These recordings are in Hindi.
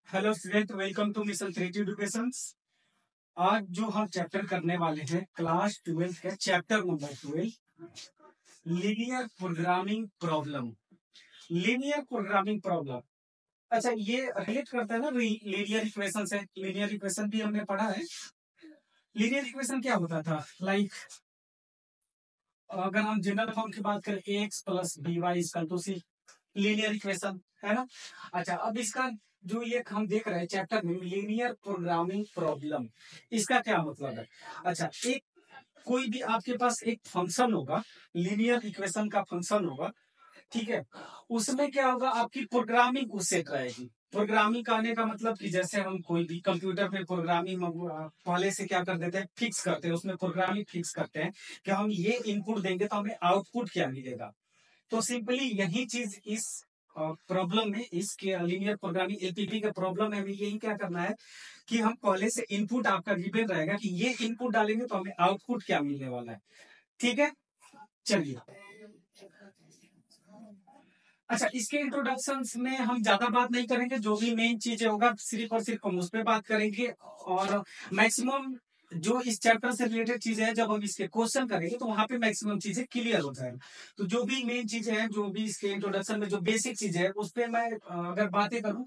Hello student, welcome to mission creative education. आज जो हम चैप्टर करने वाले हैं क्लास 12 के chapter number 12, linear programming problem. Linear programming problem, अच्छा ये रिलेट करता है ना लीनियर इक्वेशन से। लीनियर इक्वेशन भी हमने पढ़ा है। लीनियर इक्वेशन क्या होता था, लाइक अगर हम जनरल फॉर्म की बात करें x plus b y equal to c, linear equation है ना। अच्छा, अब इसका जो ये हम देख रहे हैं चैप्टर में लीनियर प्रोग्रामिंग प्रॉब्लम, इसका क्या मतलब है। अच्छा, एक कोई भी आपके पास एक फंक्शन होगा, लीनियर इक्वेशन का फंक्शन होगा, ठीक है। उसमें क्या होगा, आपकी प्रोग्रामिंग उससे रहेगी। प्रोग्रामिंग आने का मतलब कि जैसे हम कोई भी कंप्यूटर पे प्रोग्रामिंग पहले से क्या कर देते हैं, फिक्स करते हैं, उसमें प्रोग्रामिंग फिक्स करते हैं कि हम ये इनपुट देंगे तो हमें आउटपुट क्या मिलेगा। तो सिंपली यही चीज इस प्रॉब्लम में, इसके लीनियर प्रोग्रामिंग एलपीपी के प्रॉब्लम में हमें यही क्या करना है कि हम पहले से इनपुट आपका गिवन रहेगा कि ये इनपुट डालेंगे तो हमें आउटपुट क्या मिलने वाला है। ठीक है, चलिए। अच्छा, इसके इंट्रोडक्शन में हम ज्यादा बात नहीं करेंगे, जो भी मेन चीजें होगा सिर्फ और सिर्फ हम उस पर बात करेंगे। और मैक्सिमम जो इस चैप्टर से रिलेटेड चीजें हैं, जब हम इसके क्वेश्चन करेंगे तो वहां पे मैक्सिमम चीजें क्लियर हो जाएंगी। तो जो भी मेन चीजें हैं, जो भी इसके इंट्रोडक्शन में जो बेसिक चीजें हैं, उस पर मैं अगर बातें करूं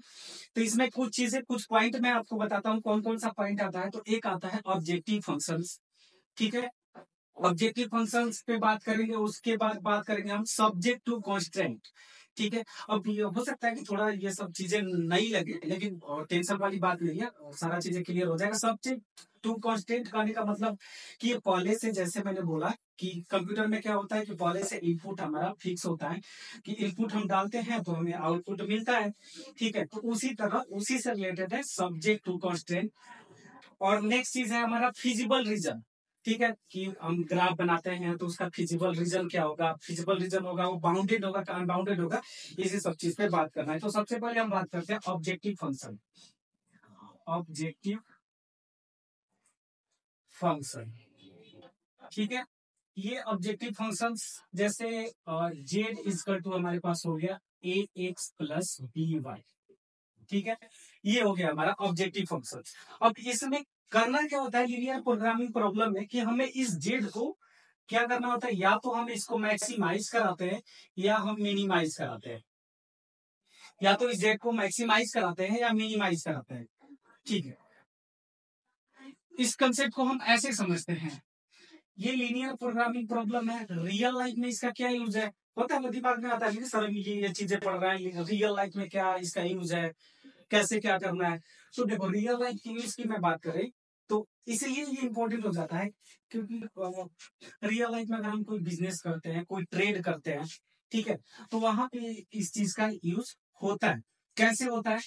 तो इसमें कुछ चीजें, कुछ पॉइंट मैं आपको बताता हूँ कौन कौन सा पॉइंट आता है। तो एक आता है ऑब्जेक्टिव फंक्शंस, ठीक है। ऑब्जेक्टिव फंक्शंस पे बात करेंगे, उसके बाद बात करेंगे हम सब्जेक्ट टू कांस्टेंट, ठीक है। अब ये हो सकता है कि थोड़ा ये सब चीजें नई लगे, लेकिन टेंशन वाली बात नहीं है, सारा चीजें क्लियर हो जाएगा। सब्जेक्ट टू कांस्टेंट कहने का मतलब कि ये पहले से, जैसे मैंने बोला कि कंप्यूटर में क्या होता है कि पहले से इनपुट हमारा फिक्स होता है कि इनपुट हम डालते हैं तो हमें आउटपुट मिलता है, ठीक है। तो उसी तरह उसी से रिलेटेड है सब्जेक्ट टू कांस्टेंट। और नेक्स्ट चीज है हमारा फिजिबल रीजन, ठीक है। कि हम ग्राफ बनाते हैं तो उसका फिजिबल रीजन क्या होगा, फिजिबल रीजन होगा वो बाउंडेड होगा कि अनबाउंडेड होगा, इसी सब चीज पे बात करना है। तो सबसे पहले हम बात करते हैं ऑब्जेक्टिव फंक्शन। ऑब्जेक्टिव फंक्शन, ठीक है। ये ऑब्जेक्टिव फंक्शंस जैसे जेड इजकल टू हमारे पास हो गया ए एक्स प्लस बी वाई, ठीक है। ये हो गया हमारा ऑब्जेक्टिव फंक्शन। अब इसमें करना क्या होता है लीनियर प्रोग्रामिंग प्रॉब्लम में कि हमें इस जेड को क्या करना होता है, या तो हम इसको मैक्सिमाइज कराते हैं या हम मिनिमाइज कराते हैं। या तो इस जेड को मैक्सिमाइज कराते हैं या मिनिमाइज कराते हैं, ठीक है। इस कंसेप्ट को हम ऐसे समझते हैं, ये लीनियर प्रोग्रामिंग प्रॉब्लम है। रियल लाइफ में इसका क्या यूज है, होता है दिमाग में आता है कि सर ये चीजें पढ़ रहे हैं, रियल लाइफ में क्या इसका यूज है, कैसे क्या करना है। तो देखो, रियल लाइफ की यूज की मैं बात करें तो इसलिए ये इंपॉर्टेंट हो जाता है क्योंकि रियल लाइफ में अगर हम कोई बिजनेस करते हैं, कोई ट्रेड करते हैं, ठीक है, तो वहां पे इस चीज का यूज होता है। कैसे होता है,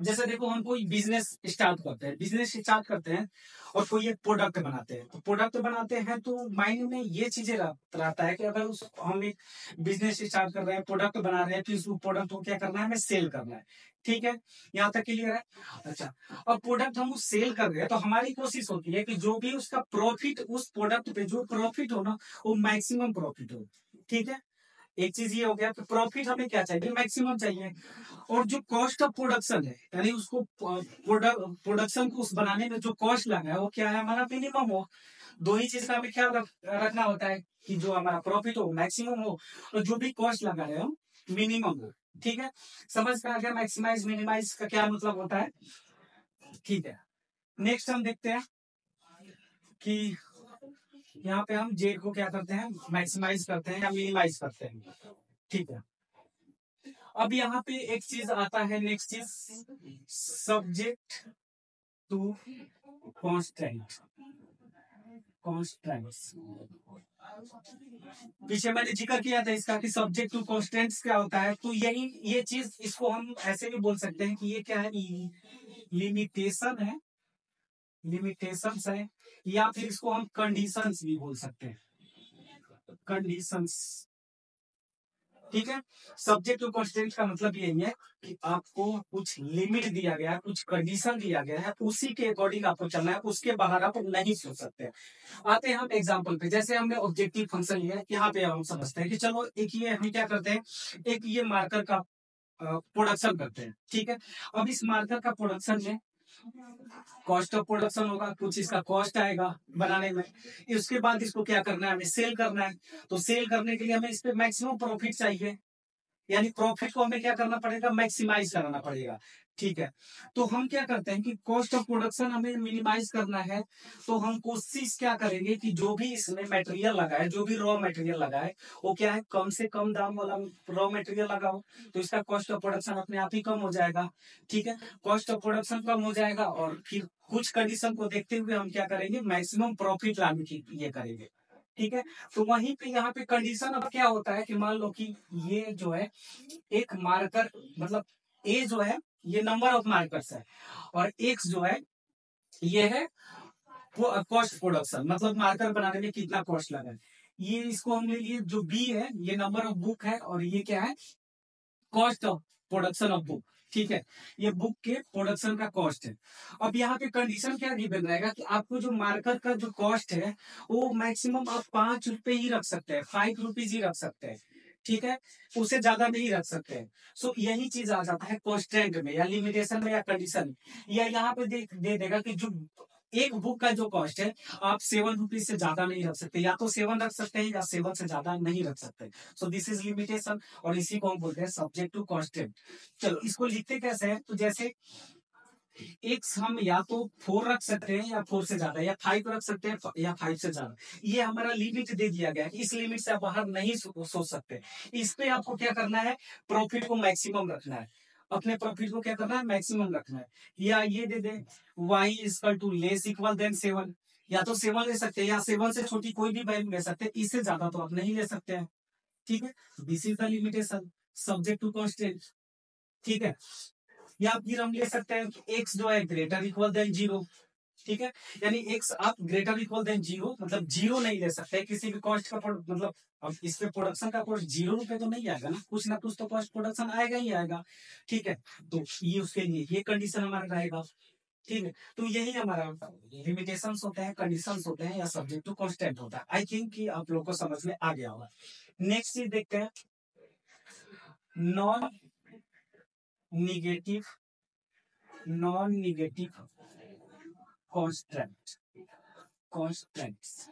जैसे देखो हम कोई बिजनेस स्टार्ट करते हैं, बिजनेस स्टार्ट करते हैं और कोई एक प्रोडक्ट बनाते हैं। तो प्रोडक्ट बनाते हैं तो माइंड में ये चीजें रहता है कि अगर उस हम एक बिजनेस स्टार्ट कर रहे हैं, प्रोडक्ट बना रहे हैं, तो इस प्रोडक्ट को क्या करना है, हमें सेल करना है, ठीक है। यहाँ तक क्लियर है। अच्छा, अब प्रोडक्ट हम उस सेल कर रहे हैं तो हमारी कोशिश होती है कि जो भी उसका प्रॉफिट, उस प्रोडक्ट पे जो प्रॉफिट हो ना, वो मैक्सिमम प्रॉफिट हो, ठीक है। एक चीज ये हो गया कि प्रॉफिट हमें क्या चाहिए, मैक्सिमम चाहिए। और जो कॉस्ट ऑफ प्रोडक्शन है, यानी उसको प्रोडक्शन को उस बनाने में जो कॉस्ट लगा है वो क्या है, हमारा मिनिमम हो। दो ही चीज का हमें ख्याल रखना होता है कि जो हमारा प्रॉफिट हो मैक्सिमम हो, और जो भी कॉस्ट लगा रहे हो मिनिमम हो, ठीक है। समझ में आ गया मैक्सिमाइज मिनिमाइज का क्या मतलब होता है, ठीक है। नेक्स्ट हम देखते हैं कि यहाँ पे हम जेड को क्या करते हैं, मैक्सिमाइज करते हैं या मिनिमाइज करते हैं, ठीक है। अब यहाँ पे एक चीज आता है, नेक्स्ट चीज सब्जेक्ट टू कांस्टेंट। कांस्टेंट्स, पीछे मैंने जिक्र किया था इसका कि सब्जेक्ट टू कांस्टेंट्स क्या होता है। तो यही ये चीज, इसको हम ऐसे भी बोल सकते हैं कि ये क्या है, लिमिटेशन है, लिमिटेशंस है, या फिर इसको हम कंडीशंस भी बोल सकते हैं, कंडीशंस, ठीक है। सब्जेक्ट टू कांस्टेंट का मतलब यही है कि आपको कुछ लिमिट दिया गया है, कुछ कंडीशन दिया गया है, उसी के अकॉर्डिंग आपको चलना है, उसके बाहर आप नहीं सोच सकते। आते हैं हम एग्जांपल पे, जैसे हमने ऑब्जेक्टिव फंक्शन लिया है, यहाँ पे हम समझते हैं कि चलो एक ये हम क्या करते हैं, एक ये मार्कर का प्रोडक्शन करते हैं। ठीक है, अब इस मार्कर का प्रोडक्शन में कॉस्ट ऑफ प्रोडक्शन होगा, कुछ इसका कॉस्ट आएगा बनाने में। उसके बाद इसको क्या करना है, हमें सेल करना है। तो सेल करने के लिए हमें इस पे मैक्सिमम प्रॉफिट चाहिए, यानी प्रॉफिट को हमें क्या करना पड़ेगा, मैक्सिमाइज कराना पड़ेगा। ठीक है, तो हम क्या करते हैं कि कॉस्ट ऑफ प्रोडक्शन हमें मिनिमाइज करना है। तो हम कोशिश क्या करेंगे कि जो भी इसमें मटेरियल लगा है, जो भी रॉ मटेरियल लगा है, वो क्या है, कम से कम दाम वाला रॉ मटेरियल लगाओ, तो इसका कॉस्ट ऑफ प्रोडक्शन अपने आप ही कम हो जाएगा। ठीक है, कॉस्ट ऑफ प्रोडक्शन कम हो जाएगा और फिर कुछ कंडीशन को देखते हुए हम क्या करेंगे, मैक्सिमम प्रॉफिट लाने की ये करेंगे। ठीक है, तो वहीं पे यहाँ पे कंडीशन अब क्या होता है कि मान लो कि ये जो है एक मार्कर, मतलब ए जो है ये नंबर ऑफ मार्कर्स है, और एक्स जो है ये है कॉस्ट प्रोडक्शन, मतलब मार्कर बनाने में कितना कॉस्ट लगा है। ये इसको हम ले लिए, जो बी है ये नंबर ऑफ बुक है, और ये क्या है, cost of production of book. ठीक है, ये बुक के प्रोडक्शन का कॉस्ट है। अब यहाँ पे कंडीशन क्या गिवन रहेगा कि आपको जो मार्कर का जो कॉस्ट है वो मैक्सिमम आप 5 रुपए ही रख सकते हैं, 5 रुपीज ही रख सकते हैं। ठीक है, उससे ज्यादा नहीं रख सकते हैं। सो यही चीज आ जाता है कॉन्स्टेंट में या लिमिटेशन में या कंडीशन में, या यहाँ पे दे देगा कि जो एक बुक का जो कॉस्ट है आप 7 रुपीज से ज्यादा नहीं रख सकते, या तो 7 रख सकते हैं या 7 से ज्यादा नहीं रख सकते। सो दिस इज लिमिटेशन, और इसी को हम बोलते हैं सब्जेक्ट टू कांस्टेंट। चलो इसको लिखते कैसे हैं, तो जैसे एक्स हम या तो 4 रख सकते हैं या 4 से ज्यादा, या 5 रख सकते हैं या 5 से ज्यादा। ये हमारा लिमिट दे दिया गया है, इस लिमिट से आप बाहर नहीं सोच सकते। इस पे आपको क्या करना है, प्रॉफिट को मैक्सिमम रखना है, अपने प्रॉफिट को क्या करना है, मैक्सिमम रखना है। या ये दे दे y equal to less equal than 7, या तो 7 ले सकते हैं या 7 से छोटी कोई भी वैल्यू ले सकते हैं, इससे ज्यादा तो आप नहीं ले सकते हैं। ठीक है, this is the limitation subject to constant. ठीक है, या फिर हम ले सकते हैं कि एक्स जो है ग्रेटर इक्वल देन 0। ठीक है, यानी एक्स आप ग्रेटर इक्वल देन 0, मतलब 0 नहीं ले सकते किसी भी कॉस्ट का मतलब अब इस पे प्रोडक्शन का कॉस्ट 0 रुपए तो नहीं आएगा ना कुछ तो कॉस्ट प्रोडक्शन आएगा ही आएगा। ठीक है, तो ये उसके लिए ये कंडीशन हमारा रहेगा। ठीक है, तो यही हमारा लिमिटेशंस होते हैं, कंडीशंस होते हैं, या सब्जेक्ट टू कांस्टेंट होता है। आई थिंक कि आप लोग को समझ में आ गया होगा। नेक्स्ट चीज देखते हैं, नॉन निगेटिव कांस्टेंट कांस्टेंट्स।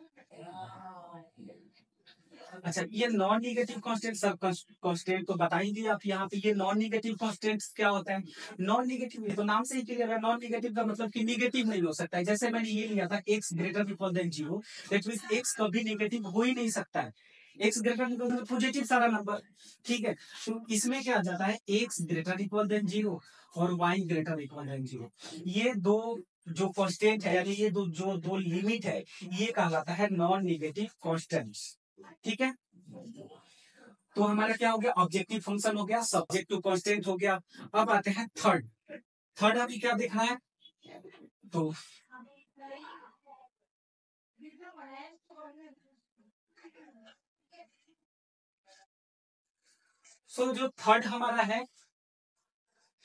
अच्छा, ये नॉन निगेटिव कांस्टेंट सब कांस्टेंट तो बता ही दिया आप यहाँ पे। ये नॉन निगेटिव कांस्टेंट्स क्या होता है, नॉन निगेटिव तो नाम से ही क्लियर है, नॉन निगेटिव का मतलब कि निगेटिव नहीं हो सकता है। जैसे मैंने ये लिया था x greater equal than 0, that means x कभी निगेटिव हो ही नहीं सकता है। X greater equal than positive सारा नंबर। ठीक है, तो इसमें क्या आ जाता है, एक्स ग्रेटर इक्वल देन 0 और वाई ग्रेटर इक्वल देन 0, ये दो जो कांस्टेंट है, यानी ये दो लिमिट है, ये कहलाता है नॉन निगेटिव कांस्टेंट्स। ठीक है, तो हमारा क्या हो गया, ऑब्जेक्टिव फंक्शन हो गया, सब्जेक्ट टू कांस्टेंट हो गया। अब आते हैं थर्ड। थर्ड अभी क्या देखना है, तो जो थर्ड हमारा है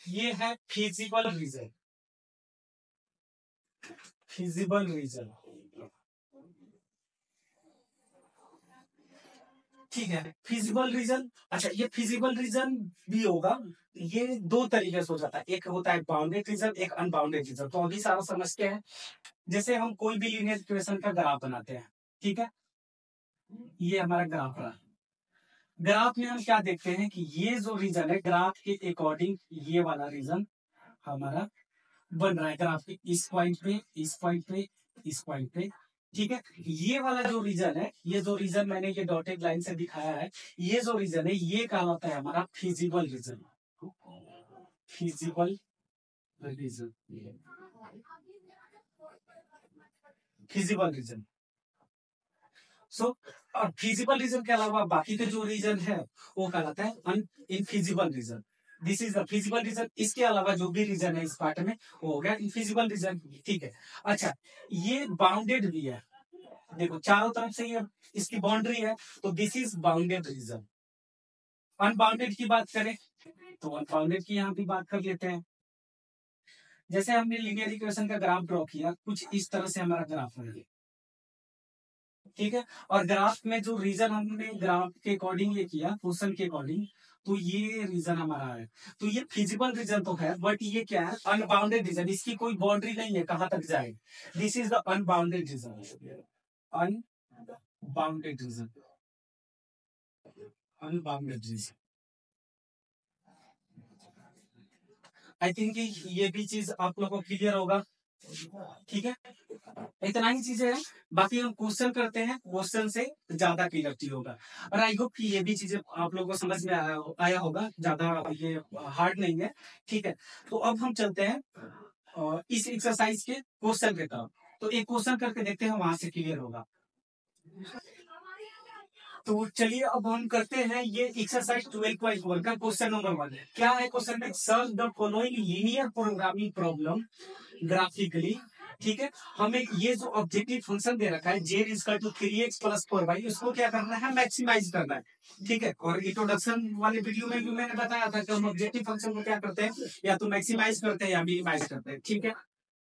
ये है फिजिबल रीजन। फिजिबल रीजन, ठीक है, फिजिबल रीजन। अच्छा, ये फिजिबल रीजन भी होगा, ये दो तरीके से हो जाता है, एक होता है बाउंडेड रीजन, एक अनबाउंडेड रीजन। तो अभी सारा समझते हैं। जैसे हम कोई भी लीनियर इक्वेशन का ग्राफ बनाते हैं, ठीक है, ये हमारा ग्राफ रहा। ग्राफ में हम क्या देखते हैं कि ये जो रीजन है ग्राफ के अकॉर्डिंग, ये वाला रीजन हमारा बन रहा है ग्राफ के इस पॉइंट पे, इस पॉइंट पे, इस पॉइंट पे। ठीक है, ये वाला जो रीजन है, ये जो रीजन मैंने ये डॉटेड लाइन से दिखाया है, ये जो रीजन है ये कहलाता है हमारा feasible region. Feasible region, feasible region. So और फिजिबल रीजन के अलावा बाकी के जो रीजन है वो कहलाता है infeasible region. This is the feasible region. इसके अलावा जो भी रीजन है इस पार्ट में वो हो गया इनफिजिबल रीजन। ठीक है, अच्छा, ये बाउंडेड भी है, देखो चारों तरफ से ये इसकी बाउंड्री है, तो this is bounded reason. Unbounded की बात करें तो अनबाउंडेड की यहाँ भी बात कर लेते हैं। जैसे हमने लीनियर इक्वेशन का ग्राफ ड्रॉ किया, कुछ इस तरह से हमारा ग्राफ है। ठीक है, और ग्राफ में जो रीजन हमने ग्राफ के अकॉर्डिंग ये किया, क्वेश्चन के अकॉर्डिंग, तो ये रीजन हमारा है। तो ये फिजिबल रीजन तो है, बट ये क्या है, अनबाउंडेड रीजन, इसकी कोई बाउंड्री नहीं है कहां तक जाए। This is the unbounded region, unbounded region, unbounded region. I think ये भी चीज आप लोगों को क्लियर होगा। ठीक है, इतना ही चीजें हैं, बाकी हम क्वेश्चन करते हैं, क्वेश्चन से ज्यादा क्लियरिटी होगा। और आई होप कि ये भी चीजें आप लोगों को समझ में आया होगा, ज्यादा ये हार्ड नहीं है। ठीक है, तो अब हम चलते हैं इस एक्सरसाइज के क्वेश्चन के तरफ। तो एक क्वेश्चन करके देखते हैं, वहां से क्लियर होगा। तो चलिए अब हम करते हैं ये एक्सरसाइज 12.1 का क्वेश्चन नंबर 1। क्या है क्वेश्चन में, solve the following linear programming problem graphically. ठीक है, हमें ये जो ऑब्जेक्टिव फंक्शन दे रखा है z equal to 3x plus 4y, उसको क्या करना है, मैक्सिमाइज करना है। ठीक है, और इंट्रोडक्शन वाले वीडियो में भी मैंने बताया था कि हम ऑब्जेक्टिव फंक्शन को क्या करते हैं, या तो मैक्सिमाइज करते हैं या मिनिमाइज करते हैं। ठीक है,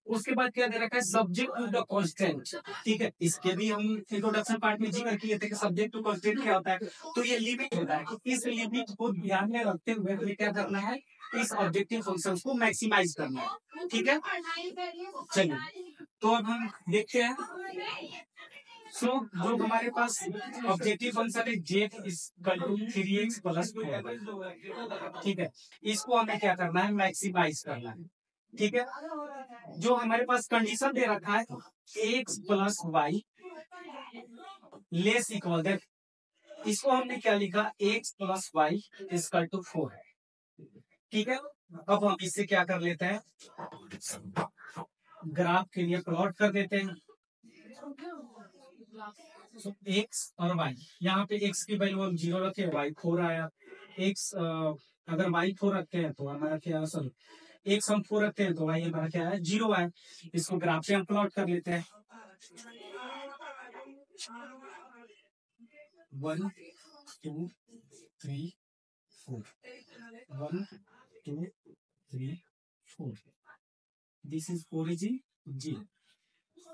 उसके बाद क्या दे रखा है, सब्जेक्ट टू द कांस्टेंट। ठीक है, इसके भी हम इंट्रोडक्शन पार्ट में जिक्र किए थे कि सब्जेक्ट टू कांस्टेंट क्या होता है। तो ये लिमिट होता है, कि इस लिमिट को ध्यान में रखते हुए हमें क्या करना है, इस ऑब्जेक्टिव फंक्शन को मैक्सिमाइज करना है। ठीक है, चलिए तो अब हम देखते हैं। सो जो हमारे पास ऑब्जेक्टिव फंक्शन है z equal to 3x plus 4। ठीक है, इसको हमें क्या करना है, मैक्सिमाइज करना है। ठीक है, जो हमारे पास कंडीशन दे रखा है x plus y less equal that, इसको हमने क्या लिखा, x plus y equal to 4 है। ठीक है, अब हम इससे क्या कर लेते हैं, ग्राफ के लिए प्लॉट कर देते हैं। एक्स और वाई, यहाँ पे एक्स की वैल्यू हम 0 रखे, वाई 4 आया। एक्स अगर वाई 4 रखते हैं तो हमारा क्या, सॉरी एक्स हम 4 रखते हैं तो वाई हमारा क्या है, 0 है। इसको ग्राफ से हम प्लॉट कर लेते हैं। 1 2 3 4, 1 2 3 4, दिस इज ओरिजिन जी।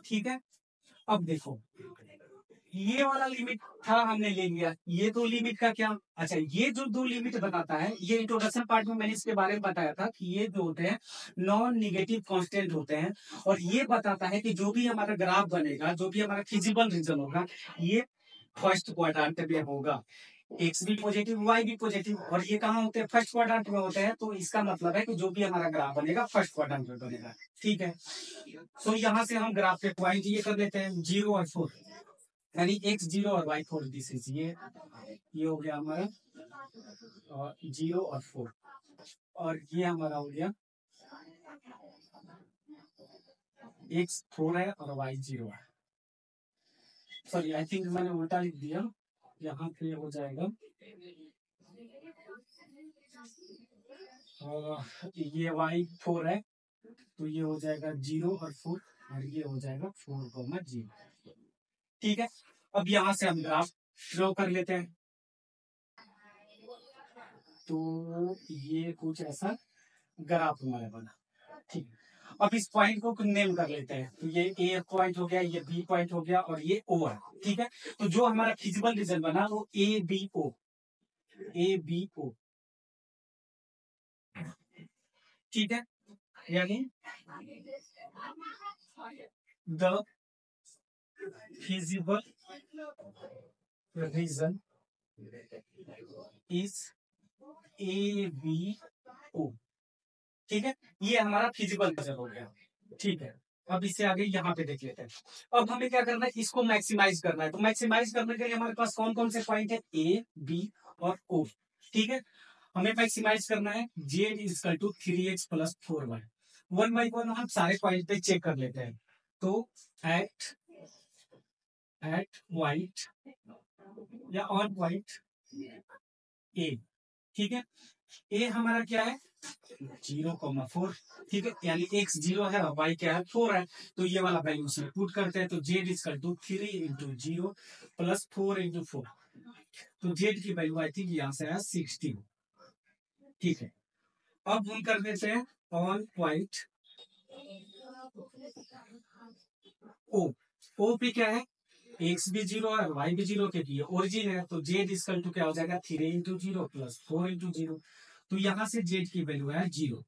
ठीक है, अब देखो ये वाला लिमिट था, हमने ले लिया, ये दो लिमिट का क्या, अच्छा ये जो दो लिमिट बताता है, ये इंट्रोडक्शन पार्ट में मैंने इसके बारे में बताया था कि ये जो होते हैं नॉन निगेटिव कांस्टेंट होते हैं। और ये बताता है कि जो भी हमारा ग्राफ बनेगा, जो भी हमारा फिजिबल रीजन होगा, ये फर्स्ट क्वाड्रेंट में होगा। एक्स भी पॉजिटिव, वाई भी पॉजिटिव, और ये कहाँ होते हैं, फर्स्ट क्वाड्रेंट में होते हैं। तो इसका मतलब है कि जो भी हमारा ग्राफ बनेगा फर्स्ट क्वाड्रेंट में बनेगा। ठीक है, तो यहाँ से हम ग्राफ के पॉइंट ये कर लेते हैं 0 और 4, यानी x 0 और y 4, दिस इज ये हो गया हमारा 0 और 4, और ये हमारा हो गया x 4 है और y 0 है। सॉरी आई थिंक मैंने उल्टा लिख दिया, यहाँ पे हो जाएगा ये y 4 है तो ये हो जाएगा 0 और 4, और ये हो जाएगा 4,0। ठीक है, अब यहाँ से हम ग्राफ ड्रॉ कर लेते हैं। तो ये कुछ ऐसा ग्राफ हमारे बना। ठीक, अब इस पॉइंट को नेम कर लेते हैं। तो ये ए पॉइंट हो गया, ये बी पॉइंट हो गया, और ये ओ है। ठीक है, तो जो हमारा फिजिबल रीजन बना वो ए बी ओ, ए बी ओ। ठीक है, यानी the feasible region is A B O. ठीक है, ये हमारा फिजिबल रीजन हो गया। ठीक है, अब इससे आगे यहाँ पे देख लेते हैं। अब हमें क्या करना है, इसको मैक्सिमाइज करना है। तो मैक्सिमाइज करने के लिए हमारे पास कौन कौन से पॉइंट है, ए बी और ओ। ठीक है, हमें मैक्सिमाइज करना है z equal to 3x plus 4y। 1 by 1 हम सारे पॉइंट पे चेक कर लेते हैं। तो एट पॉइंट या ऑन पॉइंट ए। ठीक है, ए हमारा क्या है, 0,4। ठीक है, यानी x 0 है और y क्या है, 4 है। तो ये वाला वैल्यू उसमें पुट करते हैं। तो z equal to 3 into 0 plus 4 into 4। तो z की वैल्यू आई थिंक यहाँ से है 16। ठीक है, अब हम कर देते हैं ऑन पॉइंट ओ। ओ पे क्या है, एक्स भी जीरो है वाई भी जीरो, क्योंकि ये ओरिजिन है। तो जेड इक्वल टू क्या हो जाएगा 3 × 0 + 4 × 0। तो यहाँ से जेड की वैल्यू है 0।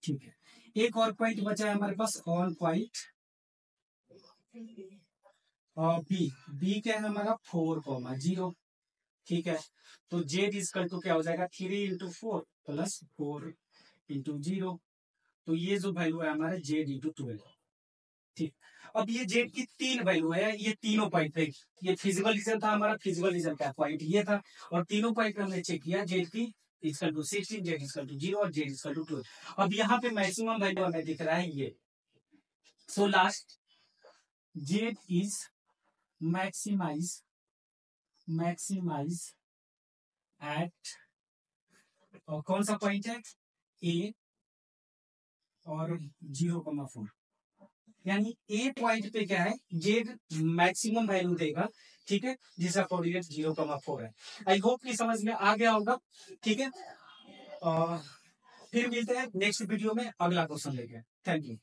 ठीक है, एक और पॉइंट बचा है हमारे पास, ऑन पॉइंट बी। बी क्या है हमारा 4, 0। ठीक है, तो जेड इक्वल टू क्या हो जाएगा 3 × 4 + 4 × 0। तो ये जो वैल्यू है हमारे Z/12। ठीक, अब ये जेड की 3 वैल्यू है, ये तीनों पॉइंट पे। ये फिजिबल रीजन था हमारा, फिजिबल रीजन का पॉइंट ये था, और तीनों पॉइंट पे हमने चेक किया जेड की equal to 16, z equal to 0 और जेड इक्वल टू 12। अब यहाँ पे मैक्सिमम वैल्यू हमें दिख रहा है ये। So last z is maximise at, और कौन सा पॉइंट है ए और 0,4। यानी ए पॉइंट पे क्या है जेड मैक्सिमम वैल्यू देगा। ठीक है, जिसका कोऑर्डिनेट 0,4 है। आई होप कि समझ में आ गया होगा। ठीक है, फिर मिलते हैं नेक्स्ट वीडियो में अगला क्वेश्चन लेके। Thank you.